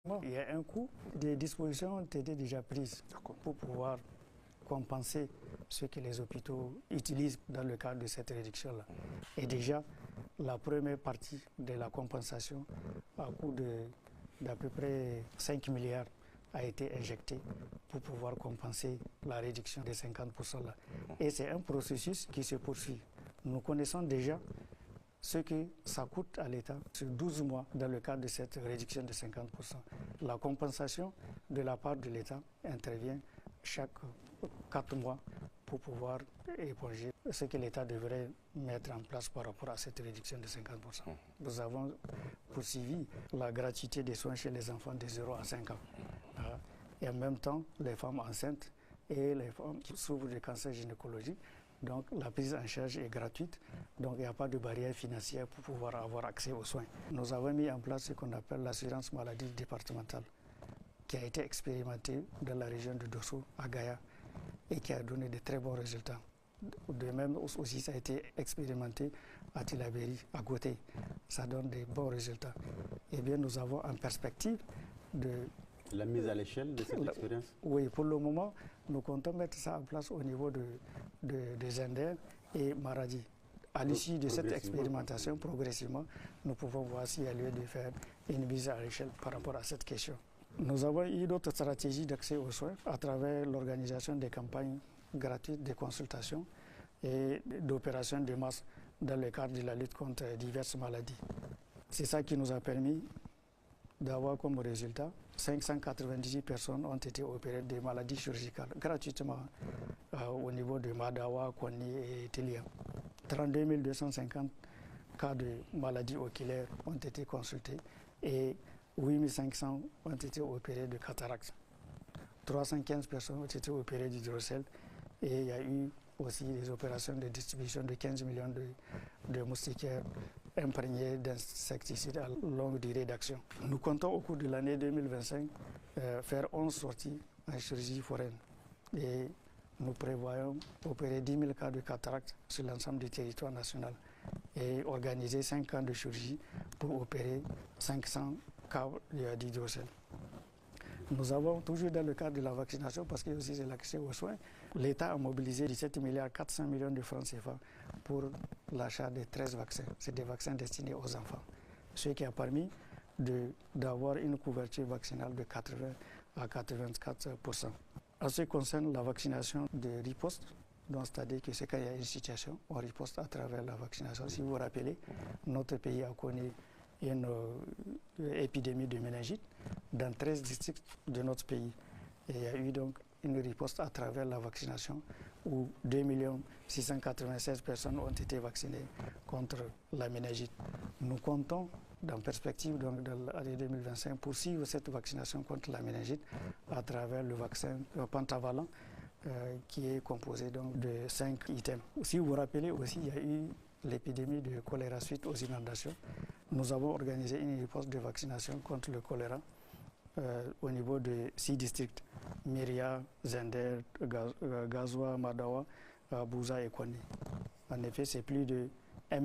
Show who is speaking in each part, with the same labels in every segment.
Speaker 1: Bon, il y a un coût, des dispositions ont été déjà prises pour pouvoir compenser ce que les hôpitaux utilisent dans le cadre de cette réduction-là. Et déjà, la première partie de la compensation, à coût d'à peu près 5 milliards, a été injectée pour pouvoir compenser la réduction des 50% là. Et c'est un processus qui se poursuit. Nous connaissons déjà ce que ça coûte à l'État sur 12 mois dans le cadre de cette réduction de 50%. La compensation de la part de l'État intervient chaque 4 mois pour pouvoir éponger ce que l'État devrait mettre en place par rapport à cette réduction de 50%. Nous avons poursuivi la gratuité des soins chez les enfants de 0 à 5 ans. Et en même temps, les femmes enceintes et les femmes qui souffrent de cancer gynécologique. Donc la prise en charge est gratuite, donc il n'y a pas de barrière financière pour pouvoir avoir accès aux soins. Nous avons mis en place ce qu'on appelle l'assurance maladie départementale, qui a été expérimentée dans la région de Dosso, à Gaïa, et qui a donné de très bons résultats. De même aussi, ça a été expérimenté à Tillabéri, à Gothé. Ça donne de bons résultats. Eh bien, nous avons en perspective de...
Speaker 2: La mise à l'échelle de cette expérience?
Speaker 1: Oui, pour le moment, nous comptons mettre ça en place au niveau de Zender et Maradi. À l'issue de cette expérimentation, progressivement, nous pouvons voir s'il y a lieu de faire une mise à l'échelle par rapport à cette question. Nous avons eu d'autres stratégies d'accès aux soins à travers l'organisation des campagnes gratuites de consultation et d'opérations de masse dans le cadre de la lutte contre diverses maladies. C'est ça qui nous a permis d'avoir comme résultat 598 personnes ont été opérées de maladies chirurgicales gratuitement au niveau de Madawa, Koni et Télia. 32 250 cas de maladies oculaires ont été consultés et 8 500 ont été opérés de cataracte. 315 personnes ont été opérées d'hydrocèle et il y a eu aussi des opérations de distribution de 15 millions de moustiquaires imprégnés d'insecticides à longue durée d'action. Nous comptons au cours de l'année 2025 faire 11 sorties en chirurgie foraine et nous prévoyons opérer 10 000 cas de cataracte sur l'ensemble du territoire national et organiser 5 camps de chirurgie pour opérer 500 cas d'hydrocèle. Nous avons toujours dans le cadre de la vaccination, parce que aussi c'est l'accès aux soins, l'État a mobilisé 17 milliards 400 millions de francs CFA pour l'achat de 13 vaccins. C'est des vaccins destinés aux enfants. Ce qui a permis d'avoir une couverture vaccinale de 80 à 84%. En ce qui concerne la vaccination de riposte, c'est-à-dire que c'est quand il y a une situation, on riposte à travers la vaccination. Si vous vous rappelez, notre pays a connu une épidémie de méningite dans 13 districts de notre pays. Et il y a eu donc une riposte à travers la vaccination où 2 696 personnes ont été vaccinées contre la méningite. Nous comptons, dans perspective donc, de l'année 2025, poursuivre cette vaccination contre la méningite à travers le vaccin pentavalent qui est composé donc, de 5 items. Si vous vous rappelez aussi, il y a eu l'épidémie de choléra suite aux inondations. Nous avons organisé une riposte de vaccination contre le choléra au niveau de 6 districts, Myria, Zender, Gazoua, Madawa, Bouza et Koni. En effet, c'est plus de 1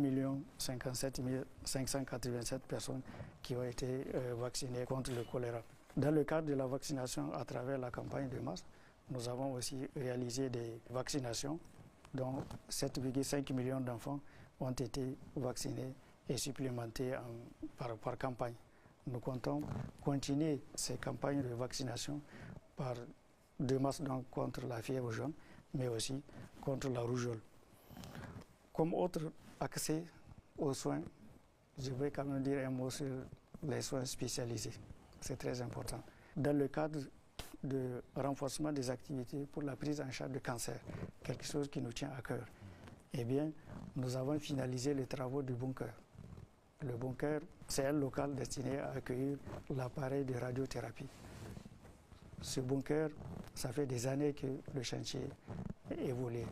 Speaker 1: 57 587 personnes qui ont été vaccinées contre le choléra. Dans le cadre de la vaccination à travers la campagne de masse, nous avons aussi réalisé des vaccinations dont 7,5 millions d'enfants ont été vaccinés et supplémentés par campagne. Nous comptons continuer ces campagnes de vaccination par de masse donc contre la fièvre jaune, mais aussi contre la rougeole. Comme autre accès aux soins, je vais quand même dire un mot sur les soins spécialisés. C'est très important. Dans le cadre de renforcement des activités pour la prise en charge de cancer, quelque chose qui nous tient à cœur, eh bien, nous avons finalisé les travaux du bunker. Le bunker, c'est un local destiné à accueillir l'appareil de radiothérapie. Ce bunker, ça fait des années que le chantier évolue.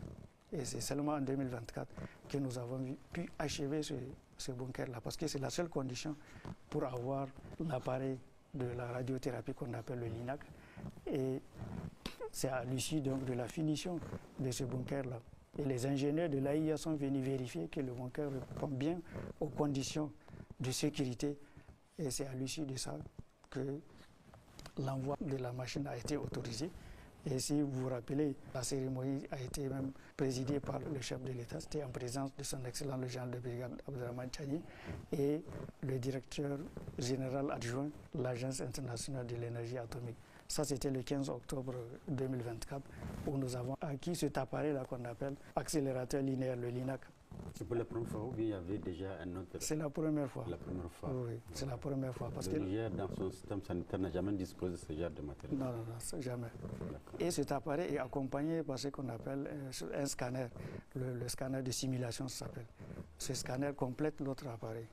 Speaker 1: Et c'est seulement en 2024 que nous avons pu achever ce bunker-là, parce que c'est la seule condition pour avoir l'appareil de la radiothérapie qu'on appelle le LINAC. Et c'est à l'issue donc de la finition de ce bunker-là. Et les ingénieurs de l'AIA sont venus vérifier que le bunker répond bien aux conditions de sécurité. Et c'est à l'issue de ça que l'envoi de la machine a été autorisé. Et si vous vous rappelez, la cérémonie a été même présidée par le chef de l'État. C'était en présence de son excellent le général de brigade Abderrahmane Tchani et le directeur général adjoint de l'Agence internationale de l'énergie atomique. Ça, c'était le 15 octobre 2024, où nous avons acquis cet appareil-là qu'on appelle accélérateur linéaire, le LINAC.
Speaker 2: C'est pour la première fois ou bien il y avait déjà un autre?
Speaker 1: C'est la première fois.
Speaker 2: La première fois.
Speaker 1: Oui, c'est la première fois. Parce
Speaker 2: le Niger, dans son système sanitaire, n'a jamais disposé de ce genre de matériel?
Speaker 1: Non, jamais. Et cet appareil est accompagné par ce qu'on appelle un scanner. Le scanner de simulation, ça s'appelle. Ce scanner complète l'autre appareil.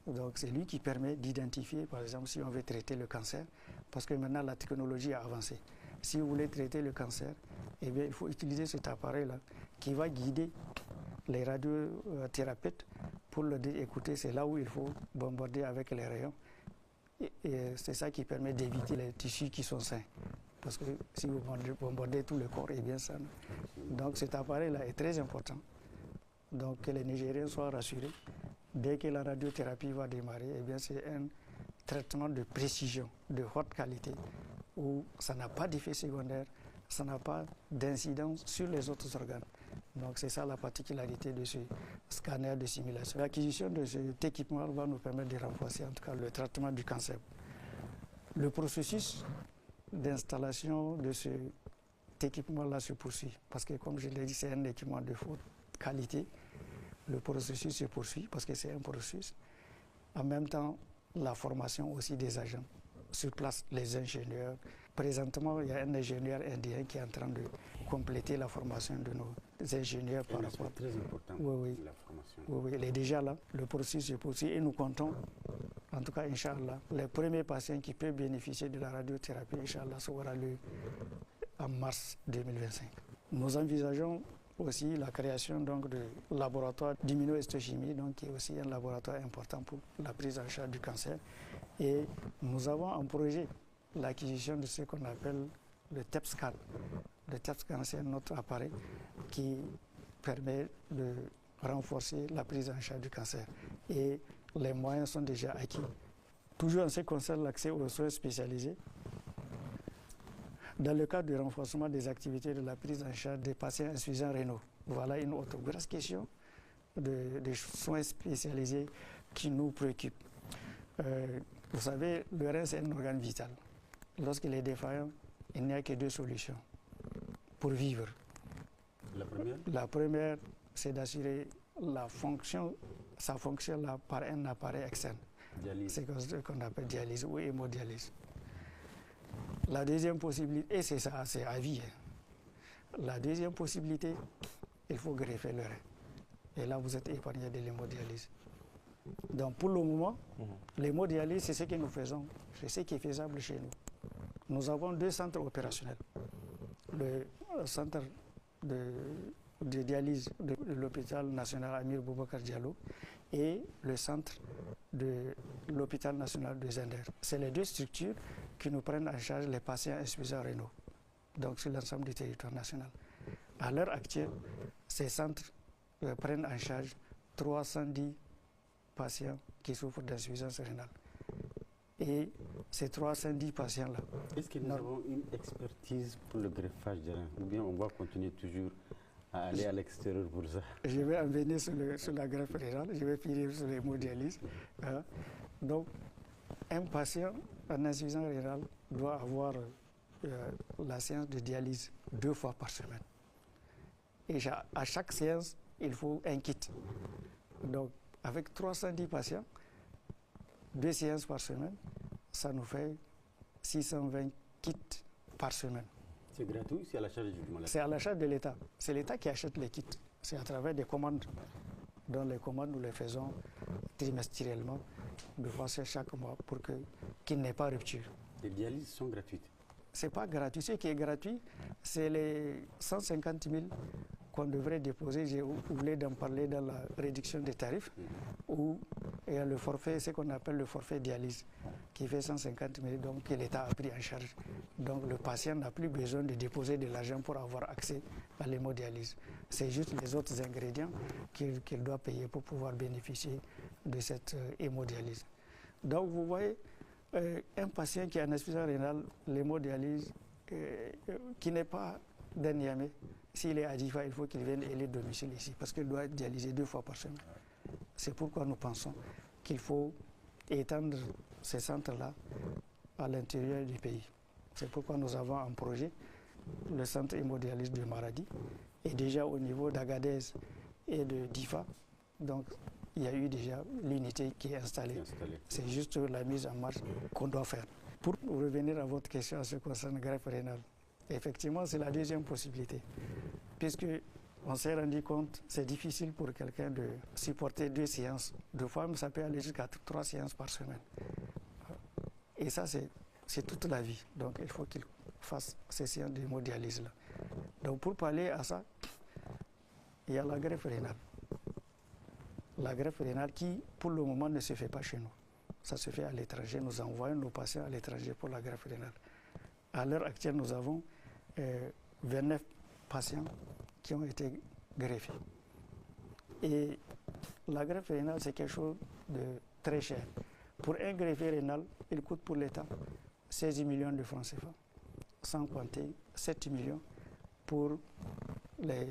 Speaker 1: Donc c'est lui qui permet d'identifier, par exemple, si on veut traiter le cancer, parce que maintenant la technologie a avancé. Si vous voulez traiter le cancer, eh bien, il faut utiliser cet appareil-là qui va guider les radiothérapeutes pour leur dire, écoutez, c'est là où il faut bombarder avec les rayons. Et c'est ça qui permet d'éviter les tissus qui sont sains. Parce que si vous bombardez tout le corps, eh bien ça. Donc cet appareil-là est très important. Donc que les Nigériens soient rassurés. Dès que la radiothérapie va démarrer, eh bien c'est un traitement de précision, de haute qualité, où ça n'a pas d'effet secondaire, ça n'a pas d'incidence sur les autres organes. Donc c'est ça la particularité de ce scanner de simulation. L'acquisition de cet équipement va nous permettre de renforcer en tout cas le traitement du cancer. Le processus d'installation de cet équipement-là se poursuit parce que comme je l'ai dit, c'est un équipement de haute qualité. Le processus se poursuit parce que c'est un processus. En même temps, la formation aussi des agents. Sur place, les ingénieurs. Présentement, il y a un ingénieur indien qui est en train de compléter la formation de nos ingénieurs par rapport.
Speaker 2: C'est très important,
Speaker 1: oui,
Speaker 2: la formation.
Speaker 1: Oui, il est déjà là. Le processus se poursuit et nous comptons, en tout cas, Inch'Allah, les premiers patients qui peuvent bénéficier de la radiothérapie, Inch'Allah, ça aura lieu en mars 2025. Nous envisageons aussi la création donc, de laboratoire d'immunohistochimie, donc qui est aussi un laboratoire important pour la prise en charge du cancer. Et nous avons en projet l'acquisition de ce qu'on appelle le TEP-scan. Le TEP-scan, c'est notre appareil qui permet de renforcer la prise en charge du cancer. Et les moyens sont déjà acquis. Toujours en ce qui concerne l'accès aux soins spécialisés, dans le cadre du renforcement des activités de la prise en charge des patients insuffisants rénaux, voilà une autre grosse question des soins spécialisés qui nous préoccupe. Vous savez, le rein, c'est un organe vital. Lorsqu'il est défaillant, il n'y a que deux solutions pour vivre. La première, c'est d'assurer sa fonction là, par un appareil externe. C'est ce qu'on appelle dialyse ou hémodialyse. La deuxième possibilité, et c'est ça, c'est à vie. La deuxième possibilité, il faut greffer le rein. Et là, vous êtes épargné de l'hémodialyse. Donc, pour le moment, l'hémodialyse, c'est ce que nous faisons. C'est ce qui est faisable chez nous. Nous avons deux centres opérationnels. Le centre de dialyse de l'hôpital national Amir Boubacar Diallo et le centre de l'hôpital national de Zender. C'est les deux structures qui nous prennent en charge les patients insuffisants rénaux, donc sur l'ensemble du territoire national. À l'heure actuelle, ces centres prennent en charge 310 patients qui souffrent d'insuffisance rénale. Et ces 310 patients-là...
Speaker 2: Est-ce que nous avons une expertise pour le greffage de rein ou bien on va continuer toujours à aller à l'extérieur pour ça?
Speaker 1: Je vais en venir sur la greffe rénale, je vais finir sur l'hémodialyse. Donc, un patient en insuffisance rénale doit avoir la séance de dialyse 2 fois par semaine. Et à chaque séance, il faut un kit. Donc, avec 310 patients, 2 séances par semaine, ça nous fait 620 kits par semaine.
Speaker 2: C'est gratuit, c'est à la charge du malade?
Speaker 1: C'est à la charge de l'État. C'est l'État qui achète les kits. C'est à travers des commandes. Dans les commandes, nous les faisons trimestriellement, de façon chaque mois, pour qu'il n'ait pas rupture.
Speaker 2: Les dialyses sont gratuites?
Speaker 1: Ce n'est pas gratuit. Ce qui est gratuit, c'est les 150 000 qu'on devrait déposer. J'ai oublié d'en parler dans la réduction des tarifs, où il y a le forfait, ce qu'on appelle le forfait dialyse, qui fait 150 000, donc que l'État a pris en charge. Donc le patient n'a plus besoin de déposer de l'argent pour avoir accès à l'hémodialyse. C'est juste les autres ingrédients qu'il doit payer pour pouvoir bénéficier de cette hémodialyse. Donc vous voyez, un patient qui a une insuffisance rénale, l'hémodialyse, qui n'est pas d'un Niamey, s'il est à Difa, il faut qu'il vienne et les domicile ici, parce qu'il doit être dialysé 2 fois par semaine. C'est pourquoi nous pensons qu'il faut étendre ces centres-là à l'intérieur du pays. C'est pourquoi nous avons un projet, le centre hémodialyse de Maradi, et déjà au niveau d'Agadez et de Difa, donc il y a eu déjà l'unité qui est installée. C'est juste la mise en marche qu'on doit faire. Pour revenir à votre question en ce qui concerne la greffe rénale, effectivement, c'est la deuxième possibilité, puisque on s'est rendu compte c'est difficile pour quelqu'un de supporter 2 séances. 2 fois, mais ça peut aller jusqu'à 3 séances par semaine. Et ça, c'est toute la vie. Donc, il faut qu'il fasse ces séances d'hémodialyse-là. Donc, pour parler à ça, il y a la greffe rénale. La greffe rénale qui, pour le moment, ne se fait pas chez nous. Ça se fait à l'étranger. Nous envoyons nos patients à l'étranger pour la greffe rénale. À l'heure actuelle, nous avons 29 patients qui ont été greffés. Et la greffe rénale, c'est quelque chose de très cher. Pour un greffier rénal, il coûte pour l'État 16 millions de francs CFA, sans compter 7 millions pour les